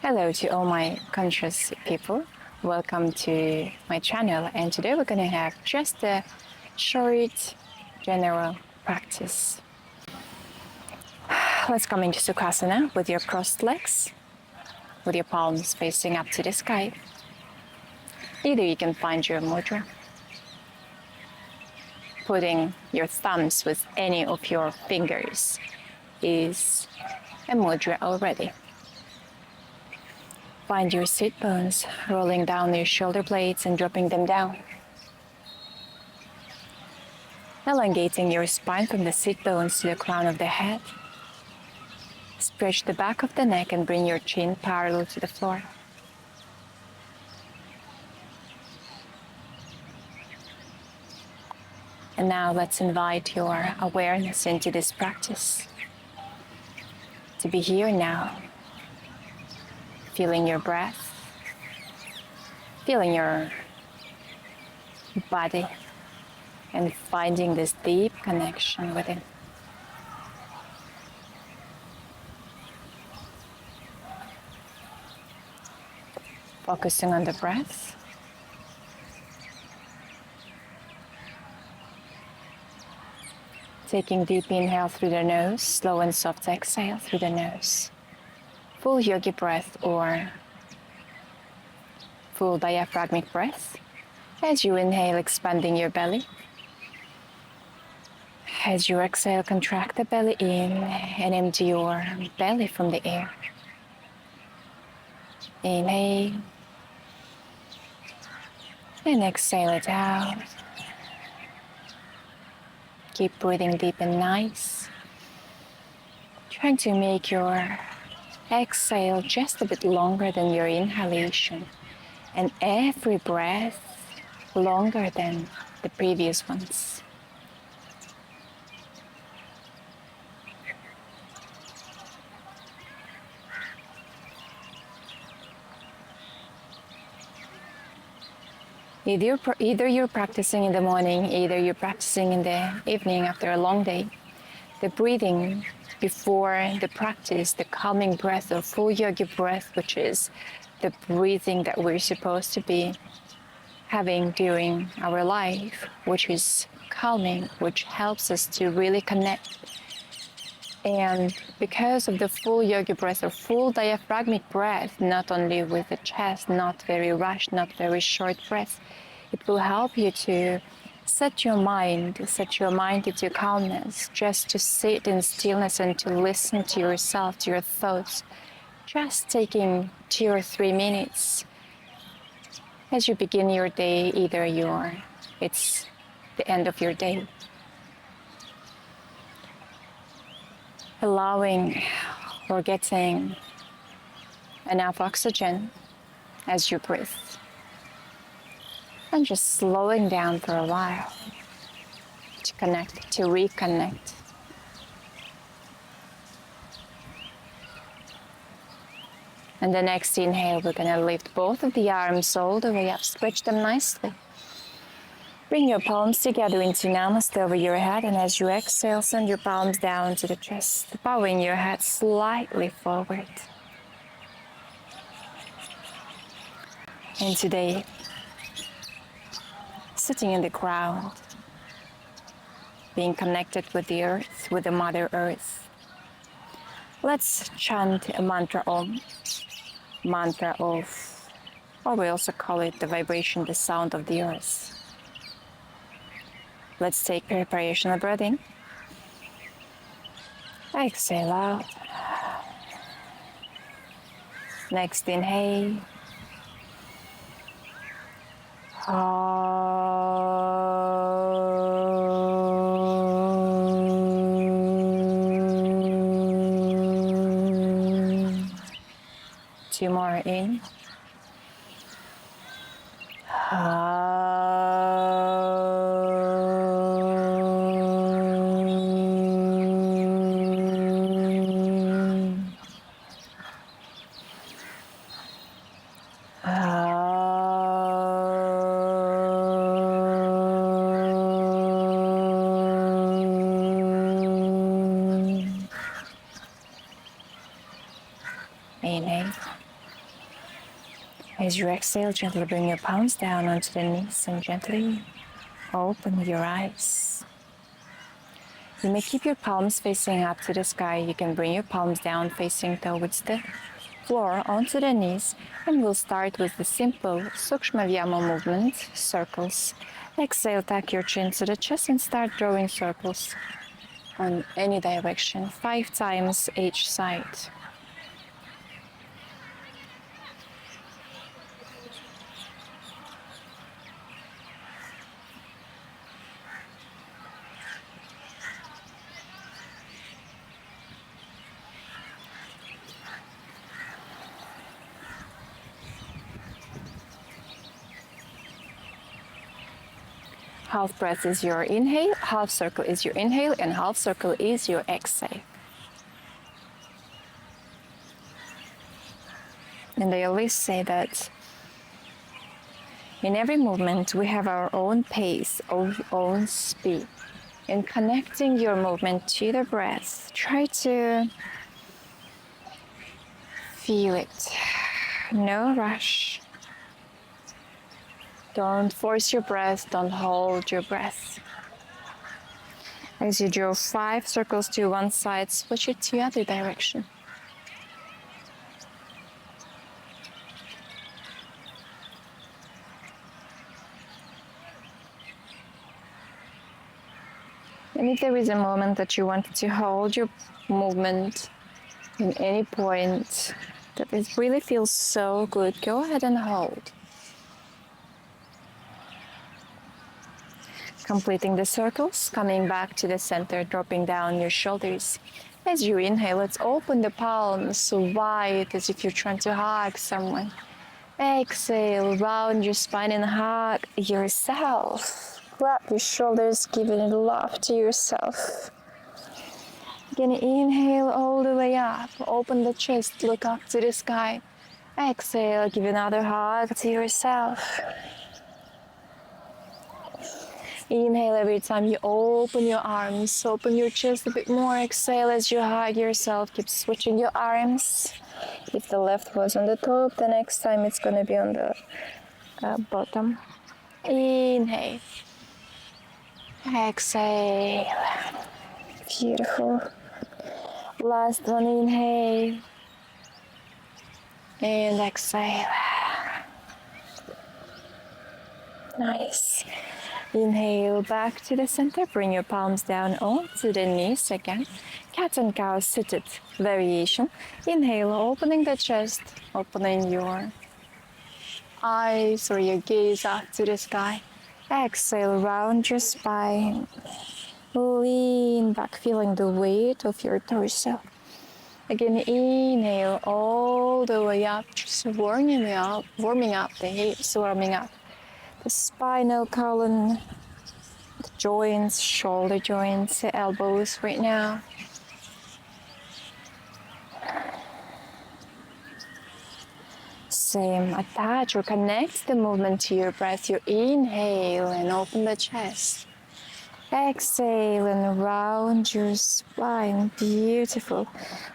Hello to all my conscious people. Welcome to my channel, and today we're going to have just a short general practice. Let's come into Sukhasana with your crossed legs, with your palms facing up to the sky. Either you can find your mudra, putting your thumbs with any of your fingers is a mudra already. Find your sit bones, rolling down your shoulder blades and dropping them down. Elongating your spine from the sit bones to the crown of the head. Stretch the back of the neck and bring your chin parallel to the floor. And now let's invite your awareness into this practice. To be here now, feeling your breath, feeling your body, and finding this deep connection within. Focusing on the breath. Taking deep inhale through the nose, slow and soft exhale through the nose. Full yogi breath or full diaphragmic breath. As you inhale, expanding your belly. As you exhale, contract the belly in and empty your belly from the air. Inhale and exhale it out. Keep breathing deep and nice. Trying to make your exhale just a bit longer than your inhalation, and every breath longer than the previous ones. Either you're practicing in the morning, either you're practicing in the evening after a long day. The breathing before the practice, the calming breath or full yogi breath, which is the breathing that we're supposed to be having during our life, which is calming, which helps us to really connect. And because of the full yogi breath or full diaphragmic breath, not only with the chest, not very rushed, not very short breath, it will help you to set your mind into calmness, just to sit in stillness and to listen to yourself, to your thoughts. Just taking 2 or 3 minutes as you begin your day, it's the end of your day. Allowing or getting enough oxygen as you breathe. And just slowing down for a while to connect, to reconnect. And the next inhale, we're going to lift both of the arms all the way up, stretch them nicely. Bring your palms together into Namaste over your head, and as you exhale, send your palms down to the chest, bowing your head slightly forward. And today, sitting in the ground, being connected with the earth, with the Mother Earth. Let's chant a mantra of, or we also call it the vibration, the sound of the earth. Let's take preparational breath in. Exhale out. Next inhale. Two more in. Inhale. As you exhale, gently bring your palms down onto the knees and gently open your eyes. You may keep your palms facing up to the sky. You can bring your palms down facing towards the floor onto the knees, and we'll start with the simple Sukshma Vyama movement, circles. Exhale, tuck your chin to the chest and start drawing circles on any direction, 5 times each side. Half breath is your inhale, half circle is your inhale, and half circle is your exhale. And I always say that in every movement we have our own pace, our own speed. In connecting your movement to the breath, try to feel it. No rush. Don't force your breath, don't hold your breath. As you draw 5 circles to one side, switch it to the other direction. And if there is a moment that you want to hold your movement in any point that it really feels so good, go ahead and hold. Completing the circles, coming back to the center, dropping down your shoulders. As you inhale, let's open the palms wide as if you're trying to hug someone. Exhale, round your spine and hug yourself. Grab your shoulders, giving love to yourself. Again, inhale all the way up. Open the chest, look up to the sky. Exhale, give another hug to yourself. Inhale every time you open your arms, open your chest a bit more. Exhale as you hug yourself. Keep switching your arms. If the left was on the top, the next time it's going to be on the bottom. Inhale. Exhale. Beautiful. Last one, inhale. And exhale. Nice. Inhale back to the center, bring your palms down onto the knees again. Cat and cow seated variation. Inhale, opening the chest, opening your eyes or your gaze up to the sky. Exhale, round your spine. Lean back, feeling the weight of your torso. Again, inhale all the way up, just warming up the hips, warming up the spinal column, the joints, shoulder joints, the elbows right now. Same, attach or connect the movement to your breath. You inhale and open the chest. Exhale and round your spine. Beautiful.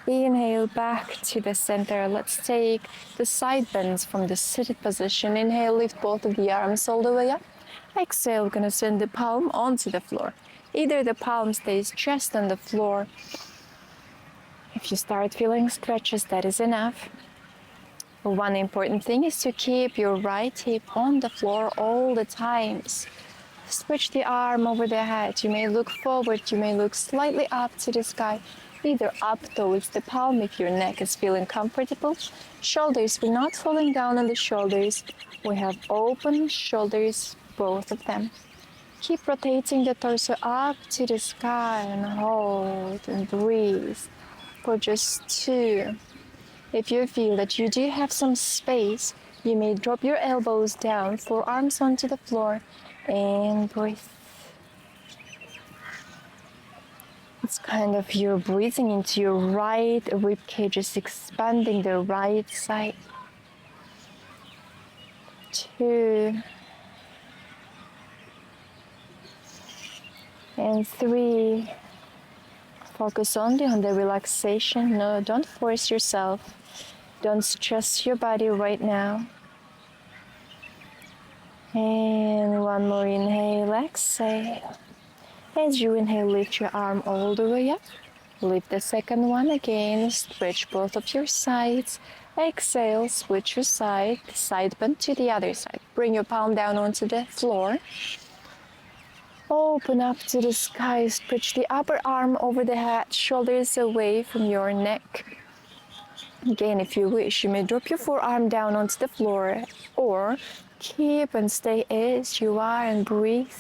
Inhale back to the center. Let's take the side bends from the seated position. Inhale, lift both of the arms all the way up. Exhale, we're gonna send the palm onto the floor. Either the palm stays just on the floor. If you start feeling stretches, that is enough. One important thing is to keep your right hip on the floor all the times. Switch the arm over the head. You may look forward, you may look slightly up to the sky, either up towards the palm if your neck is feeling comfortable. Shoulders, we're not falling down on the shoulders. We have open shoulders, both of them. Keep rotating the torso up to the sky and hold and breathe for just 2. If you feel that you do have some space, you may drop your elbows down, forearms onto the floor, and breathe. It's kind of you're breathing into your right rib cage, just expanding the right side. 2 and 3. Focus only on the relaxation. No, don't force yourself. Don't stress your body right now. And one more inhale, exhale. As you inhale, lift your arm all the way up. Lift the second one again, stretch both of your sides. Exhale, switch your side bend to the other side. Bring your palm down onto the floor. Open up to the sky, stretch the upper arm over the head, shoulders away from your neck. Again, if you wish, you may drop your forearm down onto the floor or keep and stay as you are and breathe.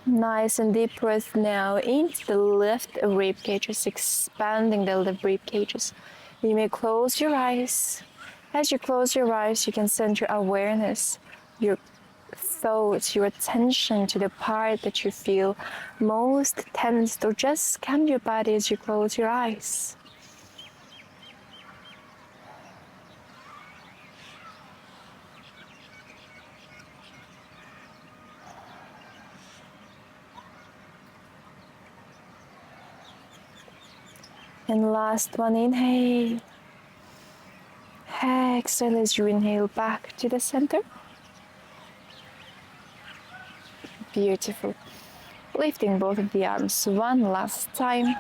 Nice and deep breath now into the left rib cages, expanding the left rib cages. You may close your eyes. As you close your eyes, you can send your awareness, your thoughts, your attention to the part that you feel most tensed, or just scan your body as you close your eyes. And last one, inhale. Exhale as you inhale back to the center. Beautiful. Lifting both of the arms one last time.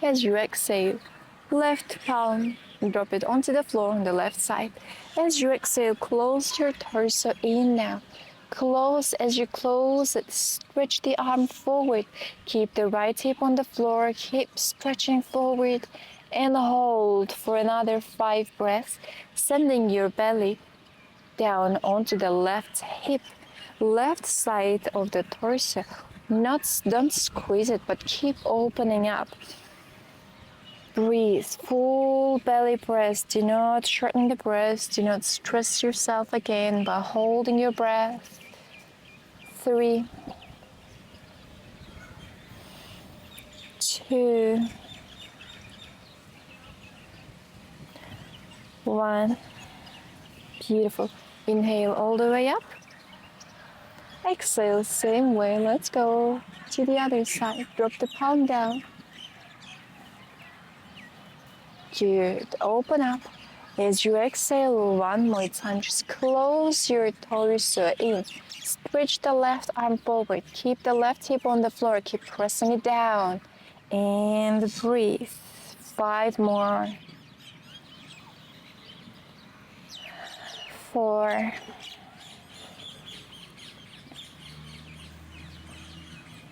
As you exhale, left palm, drop it onto the floor on the left side. As you exhale, close your torso in now. Close. As you close it, stretch the arm forward. Keep the right hip on the floor, keep stretching forward and hold for another 5 breaths, sending your belly down onto the left hip, left side of the torso. Don't squeeze it, but keep opening up. Breathe, full belly press. Do not shorten the breath. Do not stress yourself again by holding your breath. 3, 2, 1. Beautiful. Inhale all the way up. Exhale, same way. Let's go to the other side. Drop the palm down. Good. Open up. As you exhale one more time, just close your torso in. Stretch the left arm forward. Keep the left hip on the floor. Keep pressing it down. And breathe. 5 more. 4.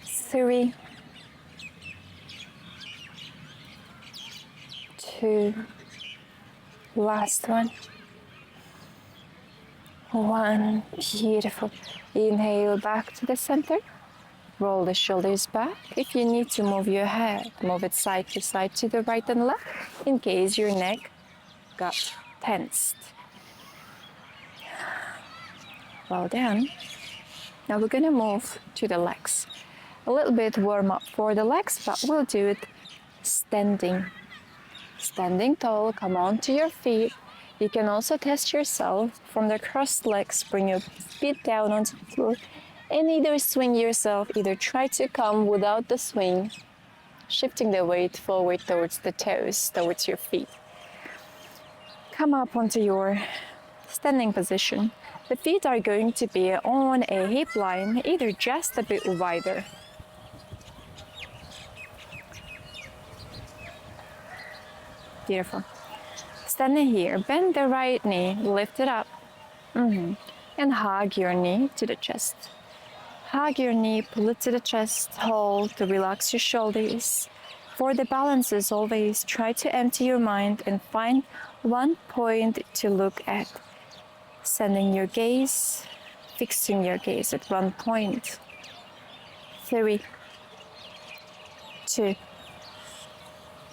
3. 2. Last one. 1. Beautiful. Inhale back to the center. Roll the shoulders back. If you need to move your head, move it side to the right and left in case your neck got tensed. Well done. Now we're going to move to the legs. A little bit warm up for the legs, but we'll do it standing. Standing tall, come onto your feet. You can also test yourself from the crossed legs. Bring your feet down onto the floor and either swing yourself, either try to come without the swing, shifting the weight forward towards the toes, towards your feet. Come up onto your standing position. The feet are going to be on a hip line, either just a bit wider. Beautiful. Standing here, bend the right knee, lift it up, and hug your knee to the chest. Hug your knee, pull it to the chest, hold to relax your shoulders. For the balances, always try to empty your mind and find one point to look at. Sending your gaze, fixing your gaze at one point. 3, 2,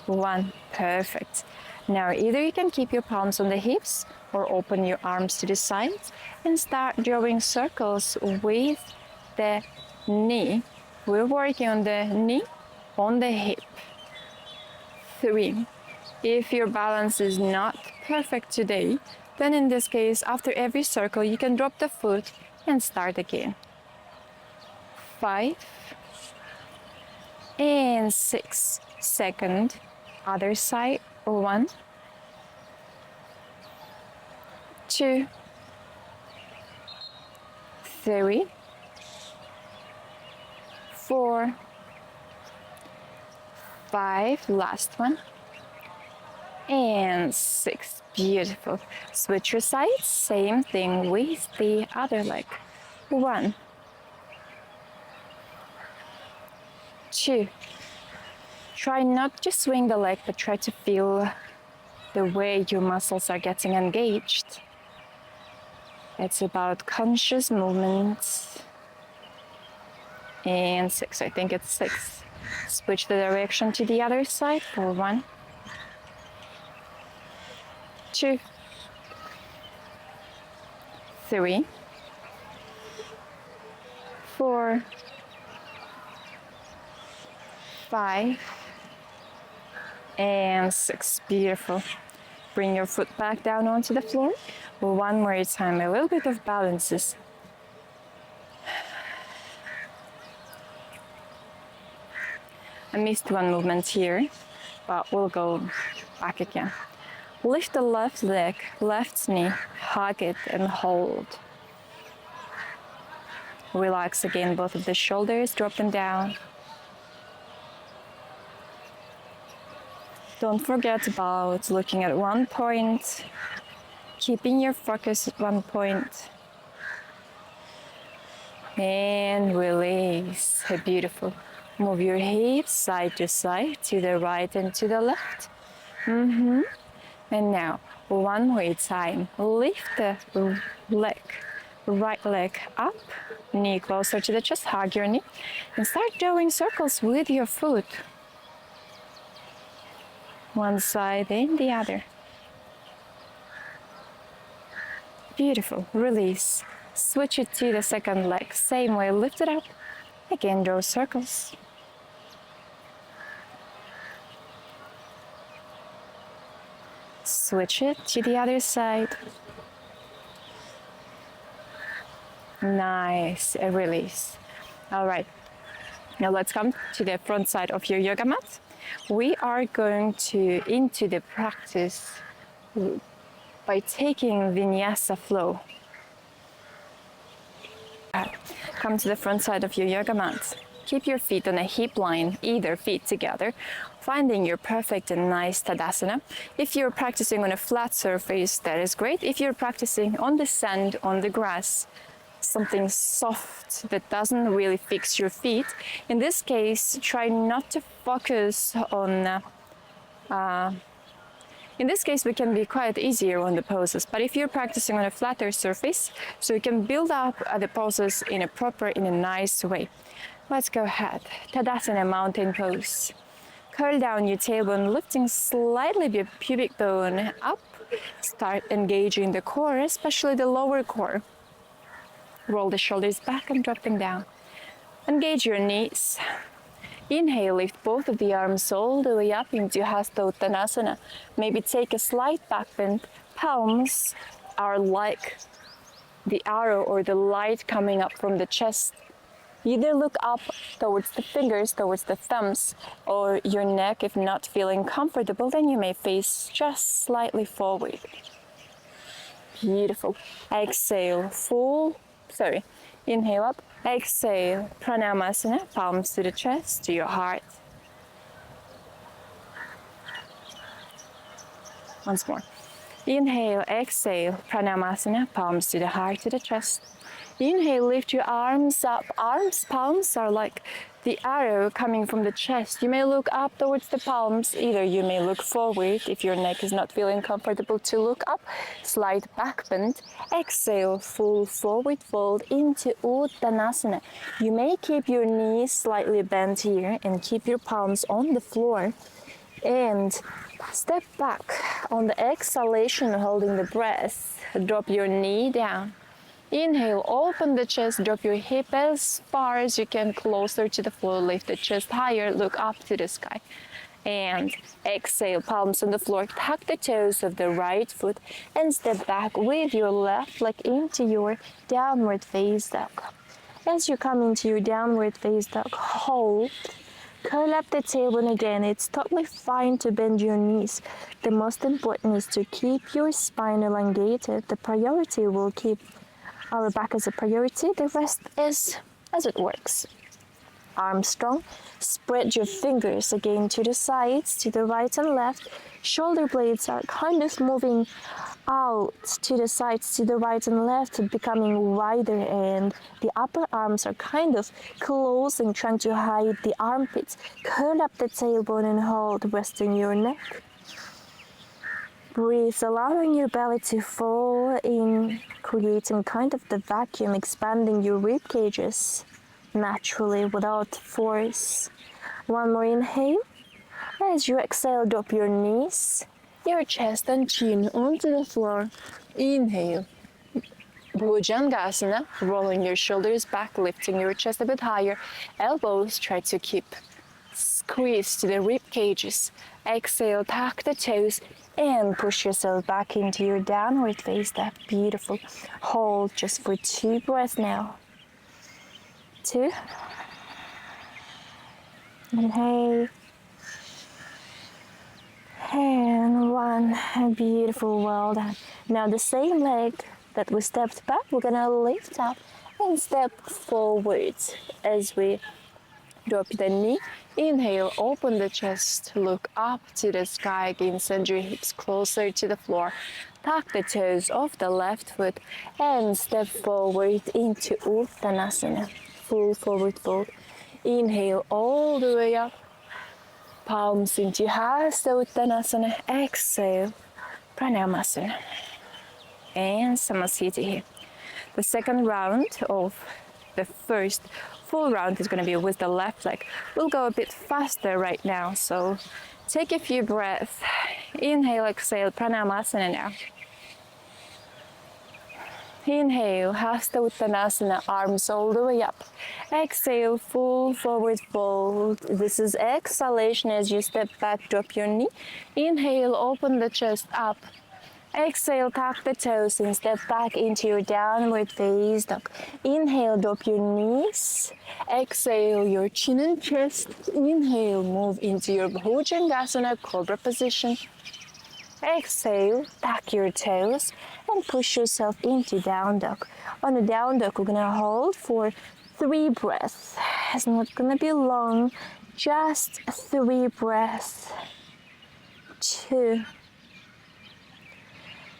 1. Perfect. Now either you can keep your palms on the hips or open your arms to the sides and start drawing circles with the knee. We're working on the knee, on the hip. 3. If your balance is not perfect today, then in this case, after every circle, you can drop the foot and start again. 5 and 6. Second, other side. 1, 2, 3, 4, 5, last one, and 6. Beautiful. Switch your sides, same thing with the other leg. 1, 2. Try not to swing the leg, but try to feel the way your muscles are getting engaged. It's about conscious movement. And 6, I think it's 6. Switch the direction to the other side for 1, 2, 3, 4, 5, and 6. Beautiful. Bring your foot back down onto the floor. One more time, a little bit of balances. I missed one movement here, but we'll go back again. Lift the left leg, left knee, hug it and hold. Relax again, both of the shoulders, drop them down. Don't forget about looking at one point, keeping your focus at one point. And release. Beautiful. Move your hips side to side, to the right and to the left. And now, one more time. Lift the leg, right leg up, knee closer to the chest, hug your knee, and start drawing circles with your foot. One side and the other. Beautiful. Release. Switch it to the second leg. Same way, lift it up. Again, draw circles. Switch it to the other side. Nice. A release. All right. Now let's come to the front side of your yoga mat. We are going into the practice by taking vinyasa flow. Come to the front side of your yoga mat. Keep your feet on a hip line, either feet together, finding your perfect and nice Tadasana. If you're practicing on a flat surface, that is great. If you're practicing on the sand, on the grass, something soft that doesn't really fix your feet, in this case, try not to focus on in this case, we can be quite easier on the poses, but if you're practicing on a flatter surface, so you can build up the poses in a nice way. Let's go ahead. Tadasana, mountain pose. Curl down your tailbone, lifting slightly your pubic bone up. Start engaging the core, especially the lower core. Roll the shoulders back and drop them down. Engage your knees. Inhale, lift both of the arms all the way up into Hasta Uttanasana. Maybe take a slight back bend. Palms are like the arrow or the light coming up from the chest. Either look up towards the fingers, towards the thumbs, or your neck. If not feeling comfortable, then you may face just slightly forward. Beautiful. Exhale, inhale up. Exhale, Pranamasana, palms to the chest, to your heart. Once more. Inhale, exhale, Pranamasana, palms to the heart, to the chest. Inhale, lift your arms up. Palms are like the arrow coming from the chest. You may look up towards the palms. Either you may look forward if your neck is not feeling comfortable to look up. Slight back bend. Exhale, full forward fold into Uttanasana. You may keep your knees slightly bent here and keep your palms on the floor. And step back on the exhalation, holding the breath. Drop your knee down. Inhale, open the chest, drop your hip as far as you can, closer to the floor, lift the chest higher, look up to the sky. And exhale, palms on the floor, tuck the toes of the right foot and step back with your left leg into your downward face dog. As you come into your downward face dog, hold Curl up the tailbone again. It's totally fine to bend your knees. The most important is to keep your spine elongated. The priority will keep our back as a priority. The rest is as it works. Arms strong. Spread your fingers again to the sides, to the right and left. Shoulder blades are kind of moving out to the sides, to the right and left, becoming wider, and the upper arms are kind of closing, trying to hide the armpits. Curl up the tailbone and hold, resting your neck. Breathe, allowing your belly to fall in, creating kind of the vacuum, expanding your rib cages naturally without force. One more inhale. As you exhale, drop your knees, your chest and chin onto the floor. Inhale. Bhujangasana, rolling your shoulders back, lifting your chest a bit higher. Elbows try to keep squeezed to the rib cages. Exhale, tuck the toes and push yourself back into your downward face. That's beautiful. Hold just for 2 breaths now. 2. Inhale. And 1. Beautiful, well done. Now the same leg that we stepped back, we're gonna lift up and step forward as we drop the knee. Inhale, open the chest, look up to the sky again, send your hips closer to the floor. Tuck the toes off the left foot and step forward into Uttanasana. Full forward fold. Inhale all the way up. Palms into Hasta Uttanasana. Exhale, Pranayamasana. And Samasthiti here. The second round of the first full round is going to be with the left leg. We'll go a bit faster right now, so take a few breaths. Inhale, exhale, Pranayamasana now. Inhale, Hasta Uttanasana, arms all the way up. Exhale, full forward fold. This is exhalation as you step back, drop your knee. Inhale, open the chest up. Exhale, tuck the toes and step back into your downward face dog. Inhale, drop your knees. Exhale, your chin and chest. Inhale, move into your Bhujangasana, cobra position. Exhale, tuck your toes and push yourself into down dog. On the down dog, we're gonna hold for 3 breaths. It's not gonna be long, just 3 breaths. 2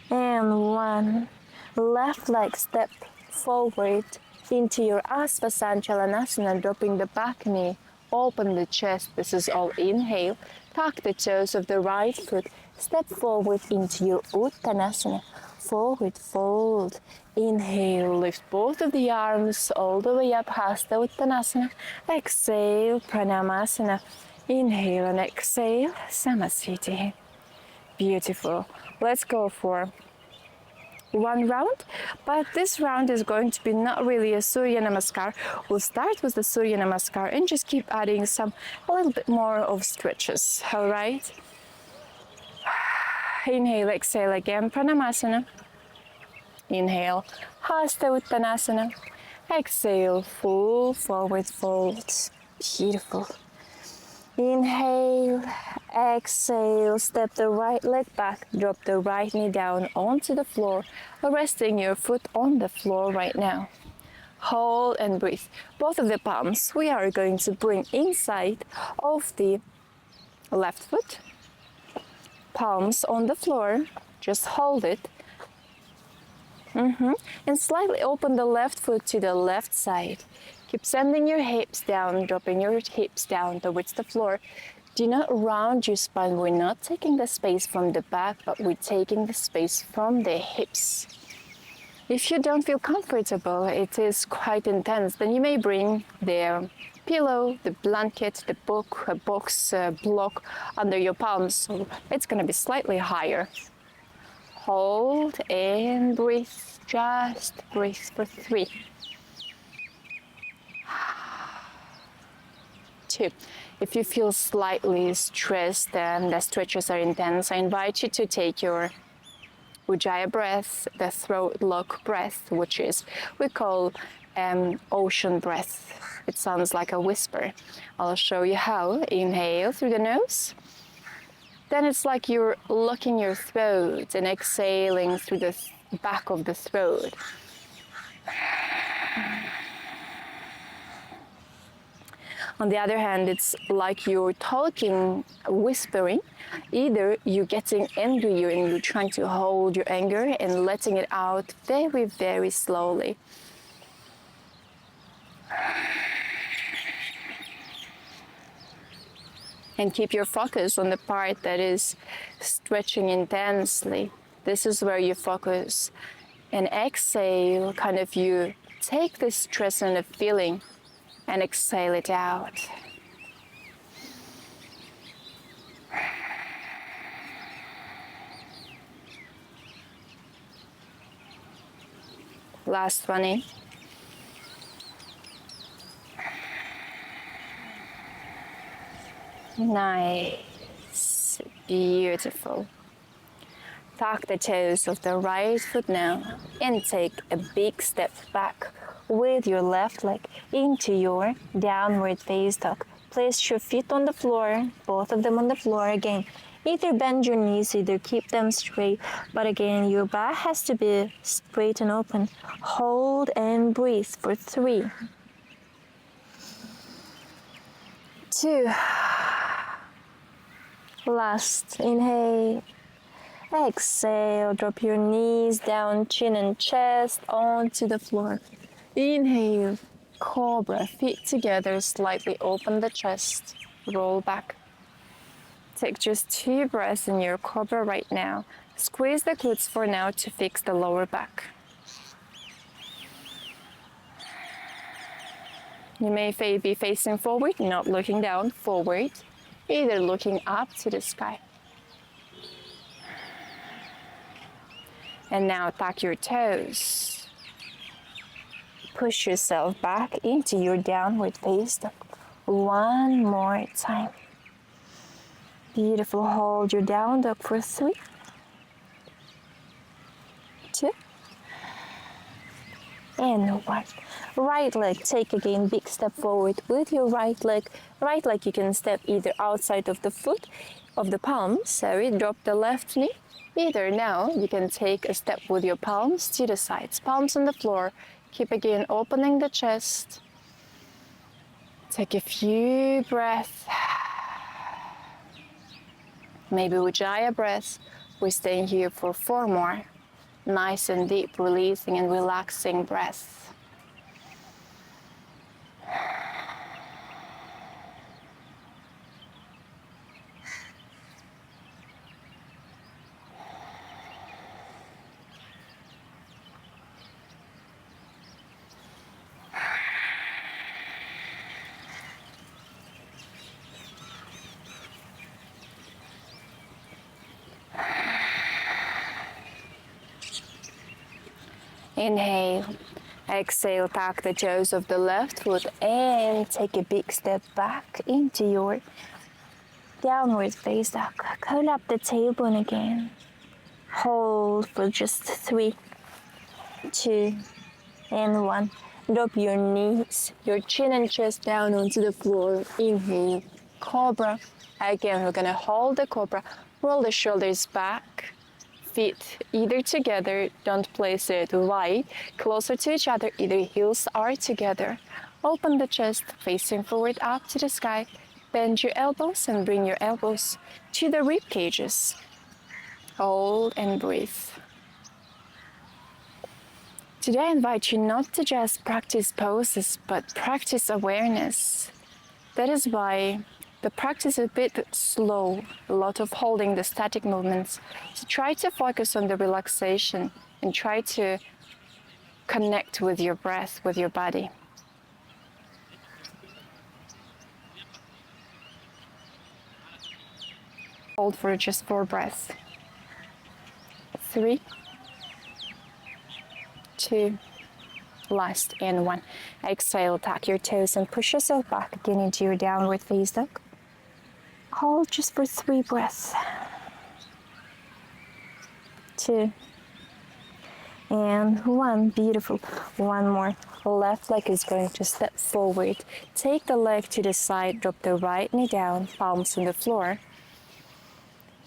and 1. Left leg step forward into your Asvasanchalanasana, dropping the back knee. Open the chest. This is all inhale. Tuck the toes of the right foot. Step forward into your Uttanasana. Forward fold. Inhale, lift both of the arms all the way up, Hasta Uttanasana. Exhale, Pranayamasana. Inhale and exhale, Samasthiti. Beautiful. Let's go for 1 round, but this round is going to be not really a Surya Namaskar. We'll start with the Surya Namaskar and just keep adding a little bit more of stretches, all right? Inhale, exhale again, Pranayamasana. Inhale, Hasta Uttanasana. Exhale, full forward fold. Beautiful. Inhale, exhale, step the right leg back, drop the right knee down onto the floor, resting your foot on the floor right now. Hold and breathe. Both of the palms we are going to bring inside of the left foot. Palms on the floor, just hold it. And slightly open the left foot to the left side. Keep sending your hips down, dropping your hips down towards the floor. Do not round your spine. We're not taking the space from the back, but we're taking the space from the hips. If you don't feel comfortable, it is quite intense, then you may bring the pillow, the blanket, the book, a box, block under your palms. So it's going to be slightly higher. Hold and breathe. Just breathe for 3. 2. If you feel slightly stressed and the stretches are intense, I invite you to take your Ujjayi breath, the throat lock breath, which is we call ocean breath. It sounds like a whisper. I'll show you how. Inhale through the nose. Then it's like you're locking your throat and exhaling through the back of the throat. On the other hand, it's like you're talking, whispering. Either you're getting angry and you're trying to hold your anger and letting it out very, very slowly. And keep your focus on the part that is stretching intensely. This is where you focus. And exhale, kind of you take the stress and the feeling and exhale it out. Last one in. Nice, beautiful. Tuck the toes of the right foot now and take a big step back with your left leg into your downward face dog. Place your feet on the floor, both of them on the floor again. Either bend your knees, either keep them straight, but again, your back has to be straight and open. Hold and breathe for 3, 2, last, inhale. Exhale, drop your knees down, chin and chest onto the floor. Inhale, cobra, feet together, slightly open the chest, roll back. Take just 2 breaths in your cobra right now. Squeeze the glutes for now to fix the lower back. You may be facing forward, not looking down, forward, either looking up to the sky. And now tuck your toes. Push yourself back into your downward face dog. One more time. Beautiful. Hold your down dog for 3, 2, and 1. Right leg, take again big step forward with your right leg. Right leg you can step either outside of the foot, of the palm, sorry, drop the left knee. Either now you can take a step with your palms to the sides, palms on the floor. Keep again opening the chest. Take a few breaths. Maybe Ujjayi breaths. We're staying here for 4 more. Nice and deep, releasing and relaxing breaths. Inhale, exhale, tuck the toes of the left foot and take a big step back into your downward face dog. Curl up the tailbone again. Hold for just 3, 2, and 1. Drop your knees, your chin and chest down onto the floor. Inhale, cobra. Again, we're gonna hold the cobra. Roll the shoulders back. Feet either together, don't place it wide, closer to each other, either heels are together. Open the chest, facing forward up to the sky. Bend your elbows and bring your elbows to the rib cages. Hold and breathe. Today I invite you not to just practice poses, but practice awareness. That is why the practice is a bit slow, a lot of holding the static movements. So try to focus on the relaxation and try to connect with your breath, with your body. Hold for just 4 breaths. 3, 2, last, and 1. Exhale, tuck your toes and push yourself back again into your downward face dog. Hold just for 3 breaths. 2, And one, beautiful. One more. Left leg is going to step forward. Take the leg to the side, drop the right knee down, palms on the floor.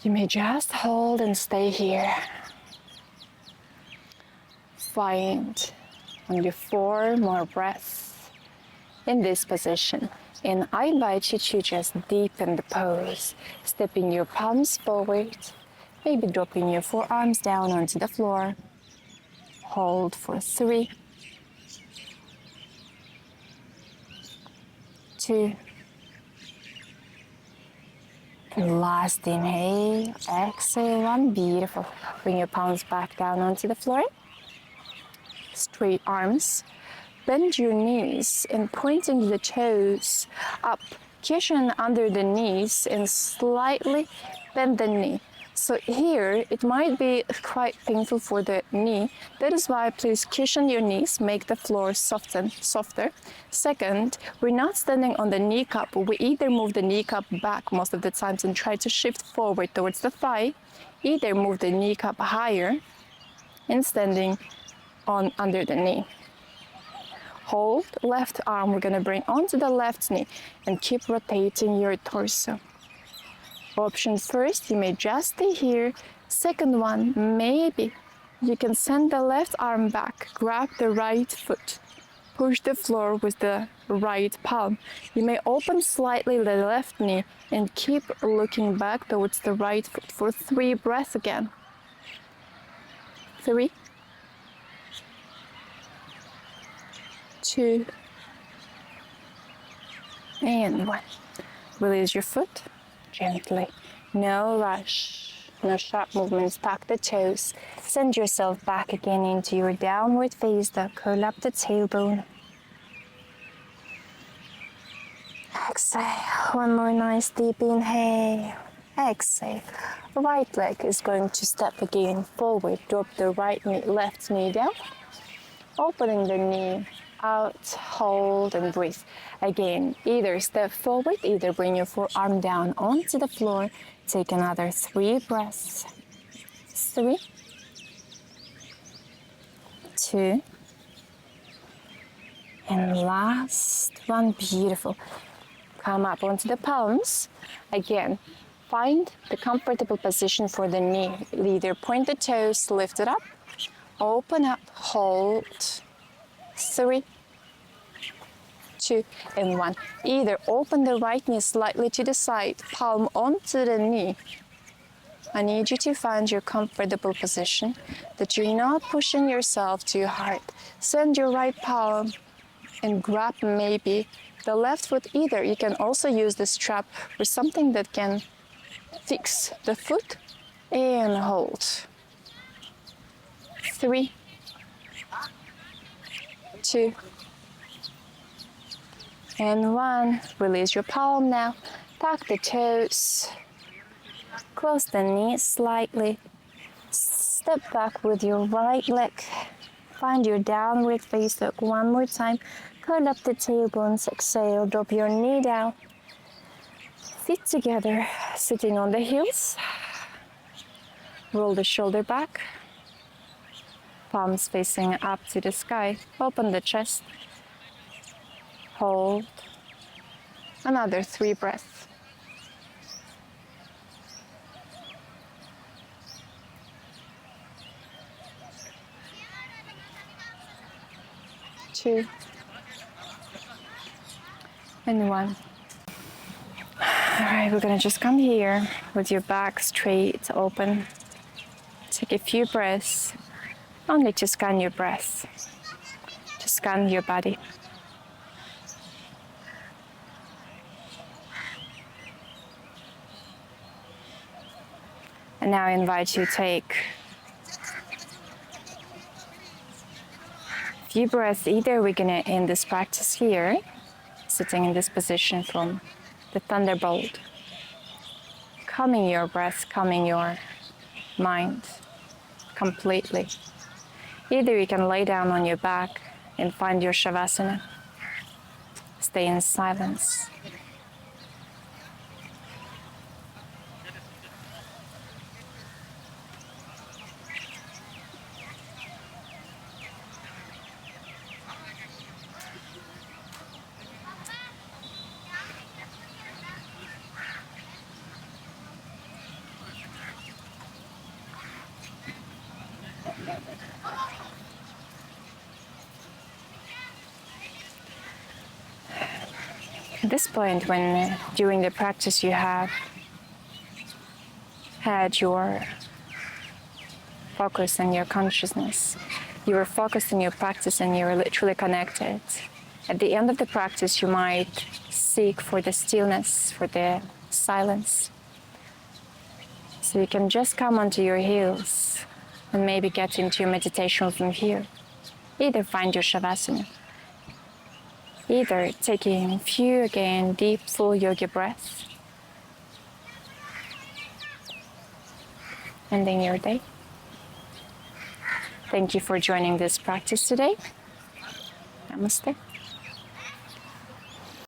You may just hold and stay here. Find only 4 more breaths in this position. And I invite you to just deepen the pose, stepping your palms forward, maybe dropping your forearms down onto the floor. Hold for 3, 2, and last inhale, exhale 1, beautiful. Bring your palms back down onto the floor. Straight arms. Bend your knees and pointing the toes up. Cushion under the knees and slightly bend the knee. So here, it might be quite painful for the knee. That is why please cushion your knees, make the floor softer. Second, we're not standing on the kneecap. We either move the kneecap back most of the times and try to shift forward towards the thigh, either move the kneecap higher and standing on under the knee. Hold left arm, we're gonna bring onto the left knee and keep rotating your torso. Option first, you may just stay here. Second one, maybe you can send the left arm back, grab the right foot, push the floor with the right palm. You may open slightly the left knee and keep looking back towards the right foot for 3 breaths again. 3, 2, and 1. Release your foot gently. No rush, no sharp movements. Tuck the toes. Send yourself back again into your downward face dog. Curl up the tailbone. Exhale. One more nice deep inhale. Exhale. Right leg is going to step again forward. Drop the right knee, left knee down. Opening the knee out, hold and breathe. Again, either step forward, either bring your forearm down onto the floor. Take another 3 breaths. 3, 2, and last one, beautiful. Come up onto the palms. Again, find the comfortable position for the knee. Either point the toes, lift it up, open up, hold. 3, 2, and 1. Either open the right knee slightly to the side, palm onto the knee. I need you to find your comfortable position, that you're not pushing yourself too hard. Send your right palm and grab maybe the left foot either. You can also use the strap or something that can fix the foot and hold. 3, 2, and 1. Release your palm now. Tuck the toes. Close the knees slightly. Step back with your right leg. Find your downward face dog one more time. Curl up the tailbones. Exhale. Drop your knee down. Feet together, sitting on the heels. Roll the shoulder back. Palms facing up to the sky. Open the chest. Hold. Another 3 breaths. 2, and 1. All right, we're gonna just come here with your back straight, open. Take a few breaths, only to scan your breath, to scan your body. And now I invite you to take a few breaths. Either we're gonna end this practice here, sitting in this position from the thunderbolt, calming your breath, calming your mind completely. Either you can lay down on your back and find your shavasana, stay in silence. At this point, when during the practice you have had your focus and your consciousness, you are focused in your practice and you're literally connected. At the end of the practice, you might seek for the stillness, for the silence. So you can just come onto your heels and maybe get into your meditation from here. Either find your shavasana, either taking a few again deep full yoga breaths, ending your day. Thank you for joining this practice today. Namaste.